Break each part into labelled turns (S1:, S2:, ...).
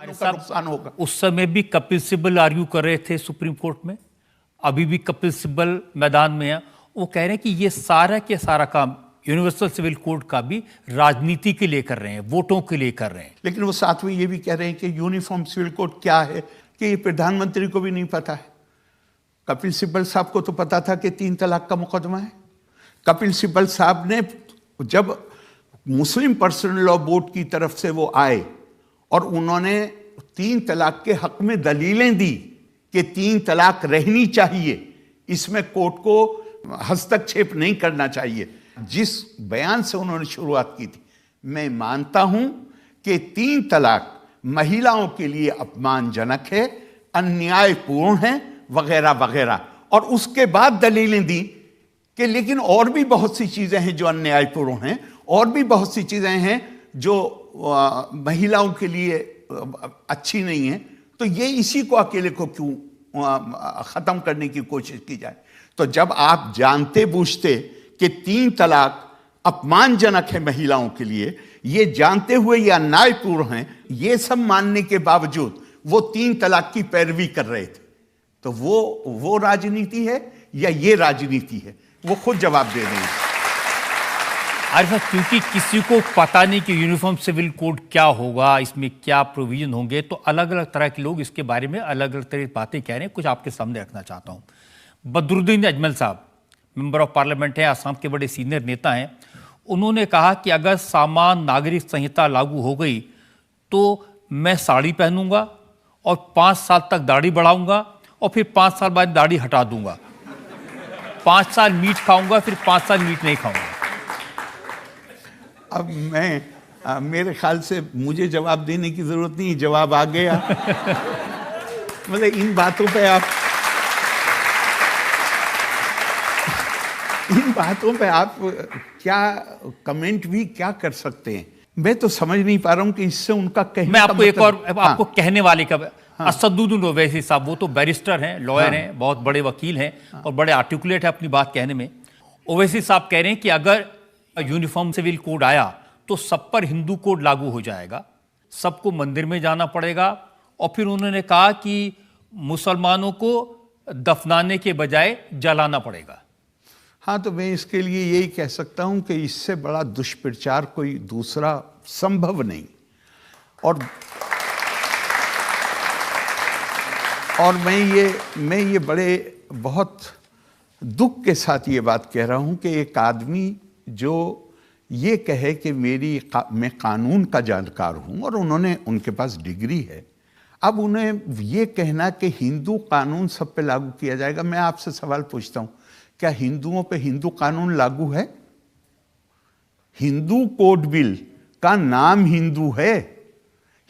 S1: का नुकसान होगा।
S2: उस समय भी कपिल सिब्बल आर्ग्यू कर रहे थे सुप्रीम कोर्ट में, अभी भी कपिल सिब्बल मैदान में है। वो कह रहे हैं कि ये सारा के सारा काम यूनिवर्सल सिविल कोड का भी राजनीति के लिए कर रहे हैं, वोटों के लिए कर रहे हैं।
S1: लेकिन वो साथ में ये भी कह रहे हैं कि यूनिफॉर्म सिविल कोड क्या है कि ये प्रधानमंत्री को भी नहीं पता है। कपिल सिब्बल साहब को तो पता था कि 3 तलाक का मुकदमा है। कपिल सिब्बल साहब ने जब मुस्लिम पर्सनल लॉ बोर्ड की तरफ से वो आए और उन्होंने 3 तलाक के हक में दलीलें दी कि 3 तलाक रहनी चाहिए, इसमें कोर्ट को हस्तक्षेप नहीं करना चाहिए, जिस बयान से उन्होंने शुरुआत की थी, मैं मानता हूं कि 3 तलाक महिलाओं के लिए अपमानजनक है, अन्यायपूर्ण है, वगैरह वगैरह। और उसके बाद दलीलें दी कि लेकिन और भी बहुत सी चीजें हैं जो अन्यायपूर्ण हैं, और भी बहुत सी चीजें हैं जो महिलाओं के लिए अच्छी नहीं है, तो ये इसी को अकेले को क्यों खत्म करने की कोशिश की जाए। तो जब आप जानते बूझते कि 3 तलाक अपमानजनक है महिलाओं के लिए, ये जानते हुए ये अन्यायपूर्ण हैं, ये सब मानने के बावजूद वो 3 तलाक की पैरवी कर रहे थे, तो वो राजनीति है या ये राजनीति है, वो खुद जवाब दे रहे हैं।
S2: अरे क्योंकि किसी को पता नहीं कि यूनिफॉर्म सिविल कोड क्या होगा, इसमें क्या प्रोविजन होंगे, तो अलग अलग तरह के लोग इसके बारे में अलग अलग तरह की बातें कह रहे हैं। कुछ आपके सामने रखना चाहता हूं। बदरुद्दीन अजमल साहब मेंबर ऑफ पार्लियामेंट हैं, असम के बड़े सीनियर नेता हैं। उन्होंने कहा कि अगर सामान्य नागरिक संहिता लागू हो गई तो मैं साड़ी पहनूंगा और 5 साल तक दाढ़ी बढ़ाऊंगा और फिर 5 साल बाद दाढ़ी हटा दूंगा। 5 साल मीट खाऊंगा, फिर 5 साल मीट नहीं खाऊंगा।
S1: अब मेरे ख्याल से मुझे जवाब देने की जरूरत नहीं, जवाब आ गया। मतलब इन बातों पे आप क्या कमेंट भी क्या कर सकते हैं। मैं तो समझ नहीं पा रहा हूं कि इससे उनका कहने
S2: मैं आपको एक और
S1: हाँ।
S2: आपको कहने वाले का असदुद्दीन ओवैसी साहब, वो तो बैरिस्टर हैं, लॉयर हैं, बहुत बड़े वकील हैं और बड़े आर्टिकुलेट है अपनी बात कहने में। ओवैसी साहब कह रहे हैं कि अगर यूनिफॉर्म सिविल कोड आया तो सब पर हिंदू कोड लागू हो जाएगा, सबको मंदिर में जाना पड़ेगा, और फिर उन्होंने कहा कि मुसलमानों को दफनाने के बजाय जलाना पड़ेगा।
S1: हाँ, तो मैं इसके लिए यही कह सकता हूं कि इससे बड़ा दुष्प्रचार कोई दूसरा संभव नहीं। और मैं ये बड़े बहुत दुख के साथ ये बात कह रहा हूं कि एक आदमी जो ये कहे कि मैं कानून का जानकार हूं, और उनके पास डिग्री है, अब उन्हें ये कहना कि हिंदू कानून सब पे लागू किया जाएगा। मैं आपसे सवाल पूछता हूं, क्या हिंदुओं पे हिंदू कानून लागू है? हिंदू कोड बिल का नाम हिंदू है।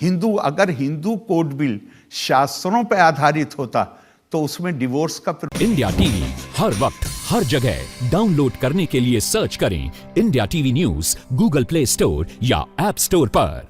S1: अगर हिंदू कोड बिल शास्त्रों पे आधारित होता तो उसमें डिवोर्स का
S3: इंडिया टीवी हर वक्त हर जगह डाउनलोड करने के लिए सर्च करें India TV news Google play store या ऐप स्टोर पर।